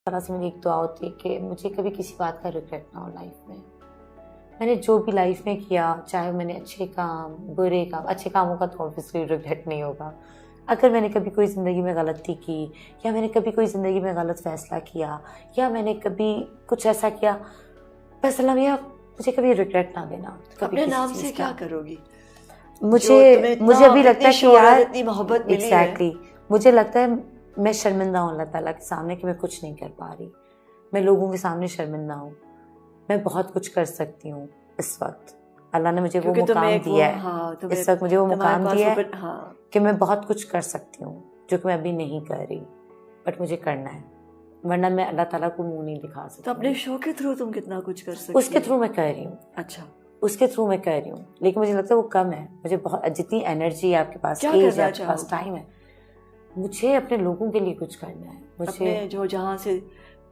तरह से मेरी एक दुआ होती है कि मुझे कभी किसी बात का रिग्रेट ना हो लाइफ में। मैंने जो भी लाइफ में किया, चाहे मैंने अच्छे काम, बुरे काम, अच्छे कामों का तो ऑब्वियसली रिग्रेट नहीं होगा। अगर मैंने कभी कोई ज़िंदगी में गलती की, या मैंने कभी कोई ज़िंदगी में गलत फैसला किया, या मैंने कभी कुछ ऐसा किया, बस अल्लाह मियां मुझे कभी रिग्रेट ना देना। अपने नाम से क्या करोगी? मुझे अभी लगता है कि यार इतनी मोहब्बत मिली है। एग्जैक्टली मुझे लगता है मैं शर्मिंदा हूँ अल्लाह ताला के सामने कि मैं कुछ नहीं कर पा रही। मैं लोगों के सामने शर्मिंदा हूँ। मैं बहुत कुछ कर सकती हूँ इस वक्त। अल्लाह ने मुझे वो मुकाम दिया है। हाँ, इस वक्त मुझे वो मुकाम दिया है हाँ। कि मैं बहुत कुछ कर सकती हूँ जो कि मैं अभी नहीं कर रही, बट मुझे करना है, वरना मैं अल्लाह ताला को मुंह नहीं दिखा सकती। तो अपने शो के थ्रू तुम कितना कुछ कर सकती? उसके थ्रू मैं कर रही हूँ। अच्छा, उसके थ्रू मैं कर रही हूँ, लेकिन मुझे लगता है वो कम है। मुझे बहुत, जितनी एनर्जी है आपके पास, एज है आपके पास, टाइम है, मुझे अपने लोगों के लिए कुछ करना है। मुझे जो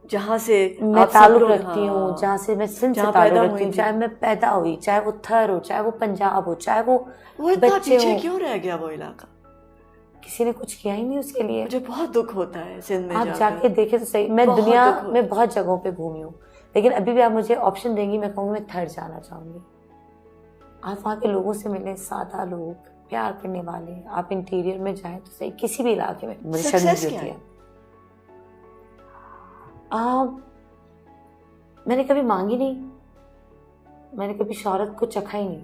जहाँ से मैं ताल्लुक रखती हूँ, जहाँ से मैं सिंध से ताल्लुक रखती हूँ, चाहे मैं पैदा हुई, चाहे वो थर हो, चाहे वो पंजाब हो, चाहे वो इतना पीछे क्यों रह गया वो इलाका? किसी ने कुछ किया ही नहीं उसके लिए। मुझे बहुत दुख होता है सिंध में। आप जाके देखे तो सही। मैं दुनिया में बहुत जगहों पे घूमी हूँ, लेकिन अभी भी आप मुझे ऑप्शन देंगी, मैं कहूँगी मैं थर जाना चाहूंगी। आप वहाँ के लोगों से मिले, सादा लोग, प्यार करने वाले। आप इंटीरियर में जाएं तो सही, किसी भी इलाके में। मुझे शर्मिंदगी होती है। मैंने कभी मांगी नहीं, मैंने कभी शोहरत को चखा ही नहीं।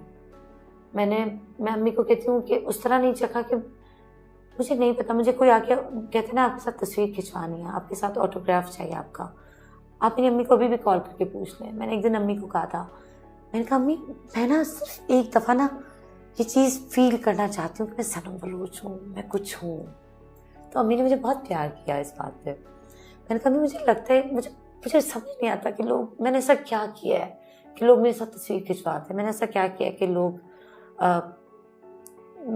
मैं अम्मी को कहती हूँ कि उस तरह नहीं चखा कि मुझे नहीं पता। मुझे कोई आके कहते ना आपके साथ तस्वीर खिंचवानी है, आपके साथ ऑटोग्राफ चाहिए आपका, आप मेरी अम्मी को अभी भी कॉल करके पूछ लें। मैंने एक दिन अम्मी को कहा था, मैंने कहा अम्मी मैं ना सिर्फ एक दफ़ा ना ये चीज़ फील करना चाहती हूँ कि मैं सनम बलूच हूँ, मैं कुछ हूँ। तो अम्मी ने मुझे बहुत प्यार किया इस बात पे। मैंने कहा मुझे लगता है, मुझे समझ नहीं आता कि लोग, मैंने ऐसा क्या किया है कि लोग मेरे साथ तस्वीर खिंचवाते हैं। मैंने ऐसा क्या किया है कि लोग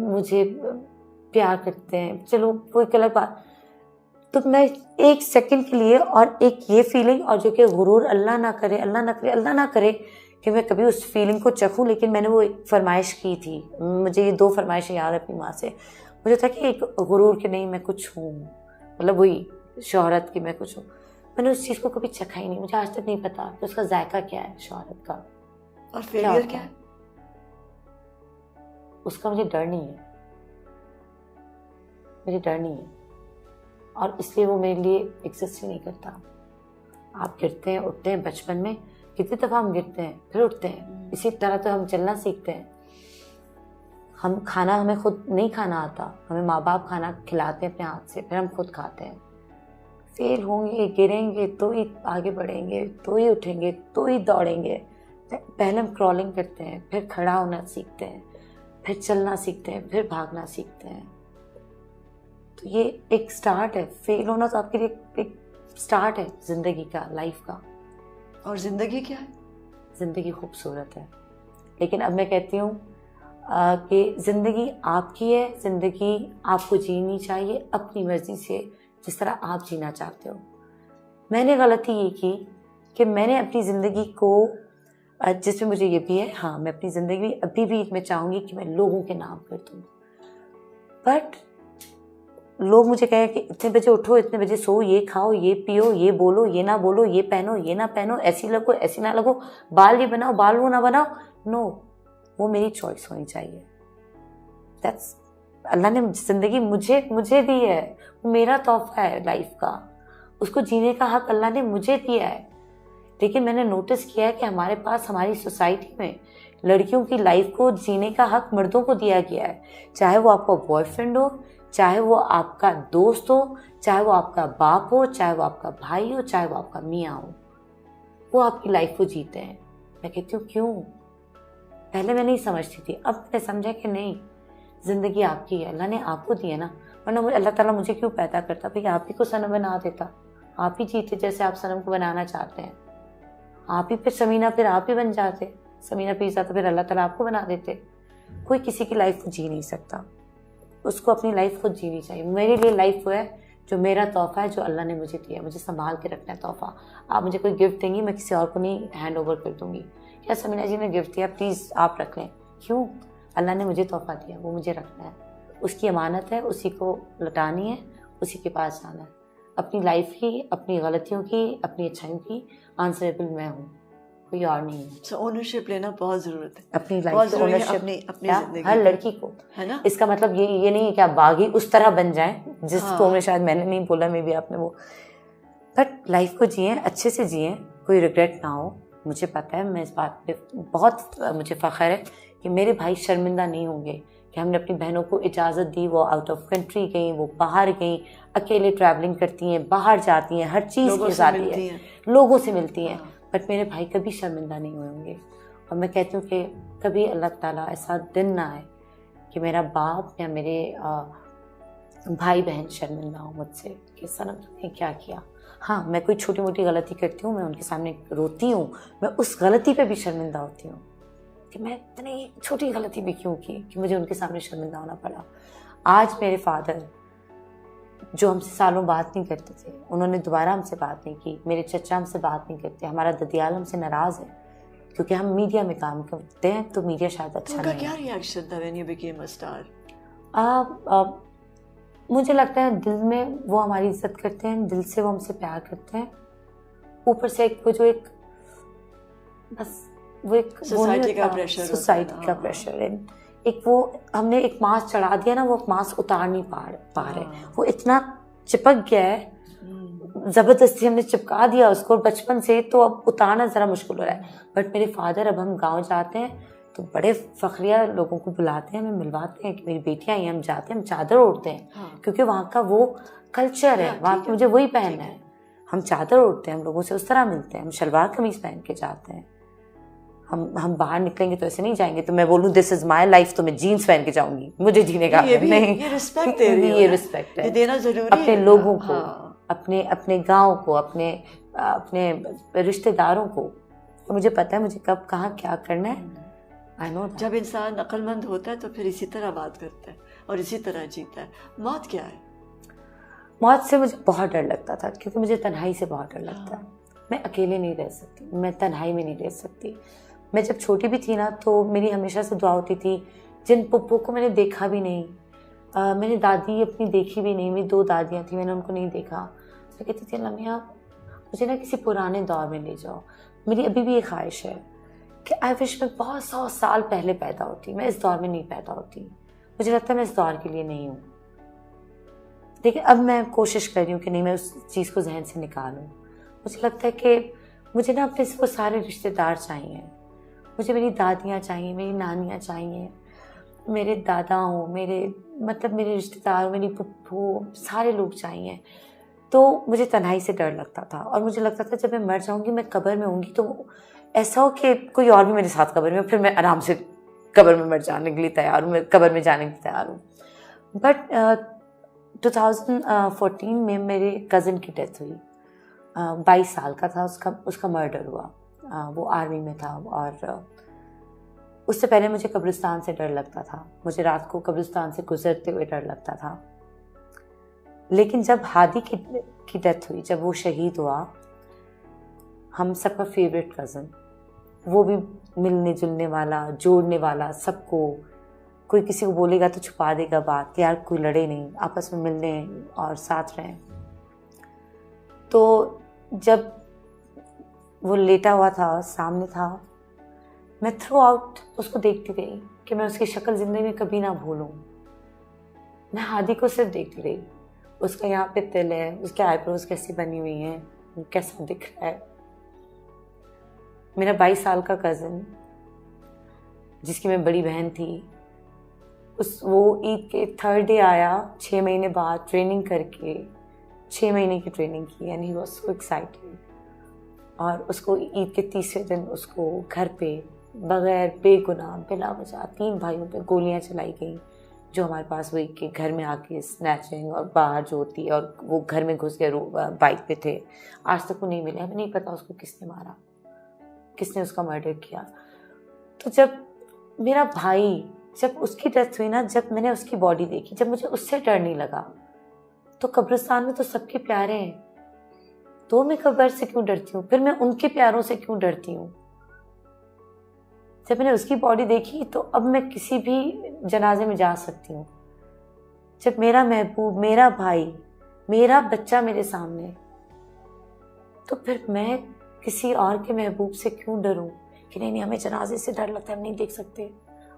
मुझे प्यार करते हैं। चलो कोई गलत बात, तो मैं एक सेकंड के लिए, और एक ये फीलिंग, और जो कि गुरूर, अल्लाह ना करे, अल्लाह ना करे, अल्लाह ना करे कि मैं कभी उस फीलिंग को चखूँ। लेकिन मैंने वो एक फरमाइश की थी, मुझे ये 2 फरमाइशें याद है अपनी माँ से। मुझे था कि एक गुरूर कि नहीं मैं कुछ हूँ, मतलब वही शोहरत की मैं कुछ हूँ। मैंने उस चीज़ को कभी चखा ही नहीं। मुझे आज तक नहीं पता कि उसका जायका क्या है शोहरत का, और फेलियर क्या है उसका। मुझे डर नहीं है, मुझे डर नहीं है, और इसलिए वो मेरे लिए एग्जिस्ट ही नहीं करता। आप गिरते हैं, उठते हैं। बचपन में कितनी दफ़ा हम गिरते हैं फिर उठते हैं। इसी तरह तो हम चलना सीखते हैं। हम खाना, हमें खुद नहीं खाना आता, हमें माँ बाप खाना खिलाते हैं अपने हाथ से, फिर हम खुद खाते हैं। फेल होंगे, गिरेंगे तो ही आगे बढ़ेंगे, तो ही उठेंगे, तो ही दौड़ेंगे। पहले हम क्रॉलिंग करते हैं, फिर खड़ा होना सीखते हैं, फिर चलना सीखते हैं, फिर भागना सीखते हैं। तो ये एक स्टार्ट है। फेल होना तो आपके लिए एक स्टार्ट है जिंदगी का, लाइफ का। और जिंदगी क्या है? जिंदगी खूबसूरत है, लेकिन अब मैं कहती हूँ कि जिंदगी आपकी है। जिंदगी आपको जीनी चाहिए अपनी मर्जी से, जिस तरह आप जीना चाहते हो। मैंने गलती ये की कि मैंने अपनी ज़िंदगी को, जिसमें मुझे ये भी है, हाँ मैं अपनी ज़िंदगी अभी भी मैं चाहूँगी कि मैं लोगों के नाम कर दूँ, बट लोग मुझे कहें कि इतने बजे उठो, इतने बजे सो, ये खाओ, ये पियो, ये बोलो, ये ना बोलो, ये पहनो, ये ना पहनो, ऐसी लगो, ऐसी ना लगो, बाल ये बनाओ, बाल वो ना बनाओ। नो, वो मेरी चॉइस होनी चाहिए। दैट्स, अल्लाह ने ज़िंदगी मुझे दी है, वो मेरा तोहफा है लाइफ का। उसको जीने का हक अल्लाह ने मुझे दिया है। लेकिन मैंने नोटिस किया है कि हमारे पास, हमारी सोसाइटी में लड़कियों की लाइफ को जीने का हक मर्दों को दिया गया है। चाहे वो आपका बॉयफ्रेंड हो, चाहे वो आपका दोस्त हो, चाहे वो आपका बाप हो, चाहे वो आपका भाई हो, चाहे वो आपका मियाँ हो, वो आपकी लाइफ को जीते हैं। मैं कहती हूँ क्यों? पहले मैं नहीं समझती थी, अब मैंने समझा कि नहीं, ज़िंदगी आपकी है, अल्लाह ने आपको दी है ना। वरना अल्लाह ताला मुझे क्यों पैदा करता? भैया आप ही को सनम बना देता, आप ही जीते जैसे आप सनम को बनाना चाहते हैं। आप ही फिर समीना, फिर आप ही बन जाते। समीना पी जाता, फिर अल्लाह ताला आपको बना देते। कोई किसी की लाइफ को जी नहीं सकता, उसको अपनी लाइफ खुद जीनी चाहिए। मेरे लिए लाइफ वो है जो मेरा तोहफा है, जो अल्लाह ने मुझे दिया, मुझे संभाल के रखना है तोहफा। आप मुझे कोई गिफ्ट देंगी, मैं किसी और को नहीं हैंड ओवर कर दूंगी। क्या समीना जी ने गिफ्ट दिया, प्लीज़ आप रख लें। क्यों? अल्लाह ने मुझे तोहफा दिया, वो मुझे रखना है। उसकी अमानत है, उसी को लौटानी है, उसी के पास जाना है। अपनी लाइफ की, अपनी गलतियों की, अपनी अच्छाइयों की आंसरेबल मैं हूँ, कोई और नहीं है। So, ओनरशिप लेना बहुत जरूरत है, अपनी लाइफ बहुत की जरूरी है ओनरशिप अपनी जिंदगी हर की, लड़की को, है ना। इसका मतलब ये नहीं है कि आप बागी उस तरह बन जाएं जिसको हाँ। शायद मैंने नहीं बोला, मे भी आपने वो, बट लाइफ को जिए, अच्छे से जिए, कोई रिग्रेट ना हो। मुझे पता है, मैं इस बात पे बहुत मुझे फ़ख्र है कि मेरे भाई शर्मिंदा नहीं होंगे कि हमने अपनी बहनों को इजाज़त दी, वो आउट ऑफ कंट्री गई, वो बाहर गई, अकेले ट्रैवलिंग करती हैं, बाहर जाती हैं, हर चीज़ के साथ है, लोगों से मिलती हैं। बट मेरे भाई कभी शर्मिंदा नहीं हुए होंगे। और मैं कहती हूँ कि कभी अल्लाह ताला ऐसा दिन ना आए कि मेरा बाप या मेरे भाई बहन शर्मिंदा हो मुझसे कि सनम तुमने क्या किया। हाँ, मैं कोई छोटी मोटी गलती करती हूँ, मैं उनके सामने रोती हूँ, मैं उस गलती पे भी शर्मिंदा होती हूँ कि मैं इतनी छोटी गलती भी क्यों की कि मुझे उनके सामने शर्मिंदा होना पड़ा। आज मेरे फादर जो हमसे सालों बात नहीं करते थे, उन्होंने दोबारा हमसे बात नहीं की। मेरे चचा हमसे बात नहीं करते, हमारा ददियाल हमसे नाराज़ है क्योंकि हम मीडिया में काम करते हैं, तो मीडिया शायद अच्छा नहीं है। क्या रिएक्शन था when you became a star? मुझे लगता है दिल में वो हमारी इज्जत करते हैं, दिल से वो हमसे प्यार करते हैं। ऊपर से एक वो जो एक बस वो एक सोसाइटी का प्रेशर, सोसाइटी का प्रेशर है, एक वो हमने एक मास्क चढ़ा दिया ना, वो मास्क उतार नहीं पा रहे, वो इतना चिपक गया है, जबरदस्ती हमने चिपका दिया उसको बचपन से, तो अब उतारना जरा मुश्किल हो रहा है। बट मेरे फादर, अब हम गांव जाते हैं तो बड़े फखरिया लोगों को बुलाते हैं, हमें मिलवाते हैं कि मेरी बेटियां आई हैं, हम जाते हैं, हम चादर ओढ़ते हैं क्योंकि वहाँ का वो कल्चर है, वहाँ के मुझे वही पहनना है। हम चादर ओढ़ते हैं, हम लोगों से उस तरह मिलते हैं, हम शलवार कमीज पहन के जाते हैं। हम बाहर निकलेंगे तो ऐसे नहीं जाएंगे तो मैं बोलूँ दिस इज माई लाइफ, तो मैं जीन्स पहन के जाऊंगी, मुझे जीने का नहीं। ये रिस्पेक्ट दे रही हो, ये रिस्पेक्ट है, ये देना जरूरी है अपने लोगों को, अपने गांव को, अपने रिश्तेदारों को। तो मुझे पता है मुझे कब कहाँ क्या करना है। आई नो जब इंसान अक्लमंद होता है तो फिर इसी तरह बात करता है और इसी तरह जीता है। मौत क्या है? मौत से मुझे बहुत डर लगता था क्योंकि मुझे तन्हाई से बहुत डर लगता है। मैं अकेले नहीं रह सकती, मैं तन्हाई में नहीं रह सकती। मैं जब छोटी भी थी ना तो मेरी हमेशा से दुआ होती थी, जिन पुप्पो को मैंने देखा भी नहीं, मैंने दादी अपनी देखी भी नहीं, मेरी 2 दादियाँ थी, मैंने उनको नहीं देखा। मैं कहती थी अल्लाह मियां मुझे ना किसी पुराने दौर में ले जाओ। मेरी अभी भी ये ख्वाहिश है कि आई विश मैं बहुत 100 साल पहले पैदा होती, मैं इस दौर में नहीं पैदा होती। मुझे लगता है मैं इस दौर के लिए नहीं हूँ। देखिए अब मैं कोशिश कर रही हूँ कि नहीं, मैं उस चीज़ को जहन से निकालूँ। मुझे लगता है कि मुझे ना अपने वो सारे रिश्तेदार चाहिए, मुझे मेरी दादियाँ चाहिए, मेरी नानियाँ चाहिए, मेरे दादा हो, मेरे रिश्तेदार, मेरी पुप्पो, सारे लोग चाहिए। तो मुझे तन्हाई से डर लगता था और मुझे लगता था जब मैं मर जाऊंगी, मैं कब्र में होंगी तो ऐसा हो कि कोई और भी मेरे साथ कब्र में, फिर मैं आराम से कब्र में मर जाने के लिए तैयार हूँ, मैं कब्र में जाने के लिए तैयार हूँ। बट 2014 में मेरे कज़न की डेथ हुई। 22 साल का था, उसका मर्डर हुआ। वो आर्मी में था और उससे पहले मुझे कब्रिस्तान से डर लगता था, मुझे रात को कब्रिस्तान से गुजरते हुए डर लगता था। लेकिन जब हादी की डेथ हुई, जब वो शहीद हुआ, हम सबका फेवरेट कज़न, वो भी मिलने जुलने वाला, जोड़ने वाला सबको, कोई किसी को बोलेगा तो छुपा देगा बात कि यार कोई लड़े नहीं, आपस में मिलने और साथ रहें। तो जब वो लेटा हुआ था, सामने था, मैं थ्रू आउट उसको देखती रही कि मैं उसकी शक्ल ज़िंदगी में कभी ना भूलूं। मैं हादी को सिर्फ देखती रही, उसका यहाँ पे तिल है, उसके आईब्रोज कैसी बनी हुई हैं, कैसा दिख रहा है। मेरा 22 साल का कज़न जिसकी मैं बड़ी बहन थी, वो ईद के 3rd डे आया 6 महीने बाद ट्रेनिंग करके, 6 महीने की ट्रेनिंग की, and he was so excited. और उसको ईद के 3रे दिन उसको घर पे बगैर बेगुनाह बिला वजह 3 भाइयों पे गोलियां चलाई गई, जो हमारे पास वही के घर में आके स्नैचिंग और बाहर जो होती है, और वो घर में घुस गए, बाइक पे थे। आज तक वो नहीं मिले, हमें नहीं पता उसको किसने मारा, किसने उसका मर्डर किया। तो जब मेरा भाई, जब उसकी डेथ हुई ना, जब मैंने उसकी बॉडी देखी, जब मुझे उससे डर नहीं लगा, तो कब्रिस्तान में तो सबके प्यारे हैं, तो मैं कब्र से क्यों डरती हूँ? फिर मैं उनके प्यारों से क्यों डरती हूँ? जब मैंने उसकी बॉडी देखी तो अब मैं किसी भी जनाजे में जा सकती हूँ। जब मेरा महबूब, मेरा भाई, मेरा बच्चा मेरे सामने, तो फिर मैं किसी और के महबूब से क्यों डरूं कि नहीं हमें जनाजे से डर लगता है, हम नहीं देख सकते।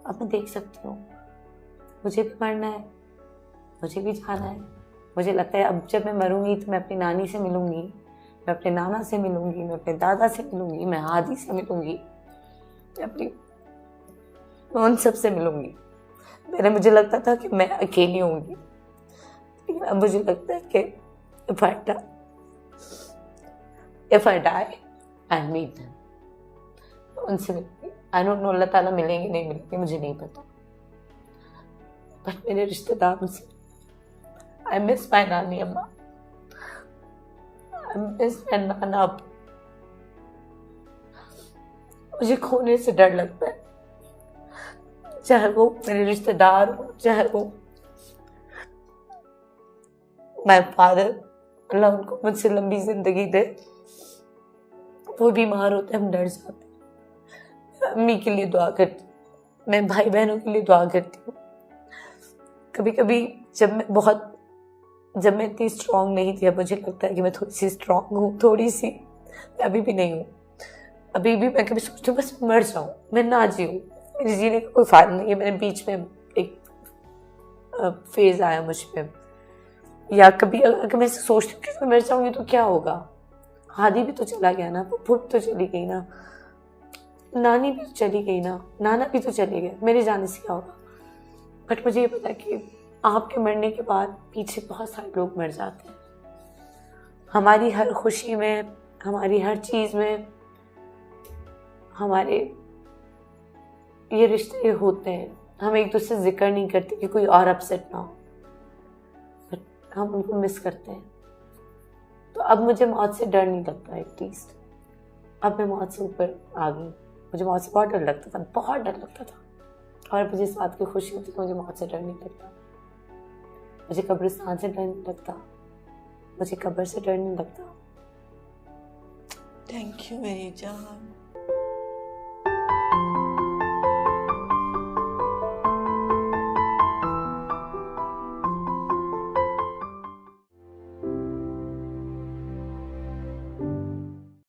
अब मैं देख सकती हूँ, मुझे भी मरना है, मुझे भी जाना है। मुझे लगता है अब जब मैं मरूंगी तो मैं अपनी नानी से मिलूंगी, मैं अपने नाना से मिलूंगी, मैं अपने दादा से मिलूंगी, मैं हादी से मिलूंगी, मैं अपनी उन सब से मिलूंगी। पहले मुझे लगता था कि मैं अकेली होंगी, लेकिन अब मुझे लगता है कि if I die, I'll meet them. उनसे मिलूंगी। I don't know अल्लाह ताला मिलेंगे नहीं मिलेंगे, मुझे नहीं पता, बट मेरे रिश्तेदारों से I miss my नानी अम्मा, I miss my नाना। मुझे खोने से डर लगता है, चाहे वो मेरे रिश्तेदार हो, चाहे वो माय फादर, अल्लाह उनको मुझसे लंबी जिंदगी दे। वो बीमार होते हम डर जाते हैं। अम्मी के लिए दुआ करती हूँ, मैं भाई बहनों के लिए दुआ करती हूँ। कभी कभी जब मैं इतनी स्ट्रांग नहीं थी, अब मुझे लगता है कि मैं थोड़ी सी स्ट्रांग हूँ, थोड़ी सी। मैं अभी भी नहीं हूँ, अभी भी मैं कभी सोचती हूँ बस मर जाऊँ, मैं ना जीऊँ, मेरे जीने का कोई फायदा नहीं है। मेरे बीच में एक फेज आया मुझ पे, या कभी अगर मैं सोचती हूँ कि मैं मर जाऊँगी तो क्या होगा। हादी भी तो चला गया ना, फुफू भी तो चली गई ना, नानी भी तो चली गई ना, नाना भी तो चले गए, मेरे जाने से क्या होगा। बट मुझे ये पता है कि आपके मरने के बाद पीछे बहुत सारे लोग मर जाते हैं। हमारी हर खुशी में, हमारी हर चीज़ में हमारे ये रिश्ते होते हैं। हम एक दूसरे से जिक्र नहीं करते कि कोई और अपसेट ना हो, बट हम उनको मिस करते हैं। तो अब मुझे मौत से डर नहीं लगता एटलीस्ट। अब मैं मौत से ऊपर आ गई। मुझे मौत से बहुत डर लगता था, बहुत डर लगता था, और मुझे इस बात की खुशी होती कि मुझे मौत से डर नहीं लगता। मुझे कब्रिस्तान से डर नहीं लगता, मुझे कब्र से डर नहीं लगता। थैंक यू मेरी जान।